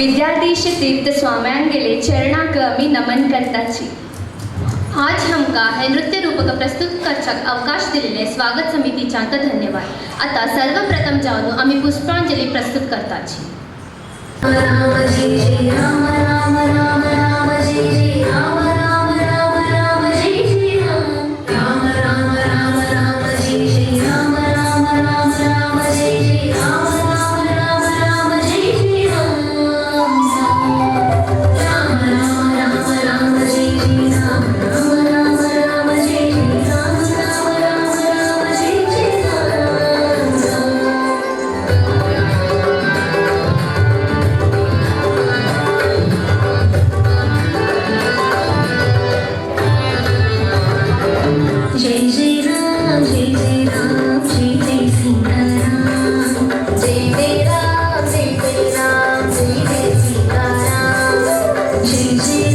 विद्याधीश तीर्थ स्वाम्यांगेले चरणाक आमी नमन करताची। आज हमका हे नृत्य रूपक प्रस्तुत करच्याक अवकाश दिलेले स्वागत समितीच्यांक धन्यवाद। आता सर्वप्रथम जावन आमी पुष्पांजली प्रस्तुत करताची। राम जय जय राम राम राम राम जय जय राम राम राम राम जय जय राम राम राम राम जय जय राम राम राम राम जय जय राम राम राम राम जय जय राम राम राम राम जय जय राम राम राम राम जय जय राम राम राम राम जय जय जय जय राम जय जय राम जय जय सीताराम जय जय राम जय जय राम जय जय सीताराम जय जय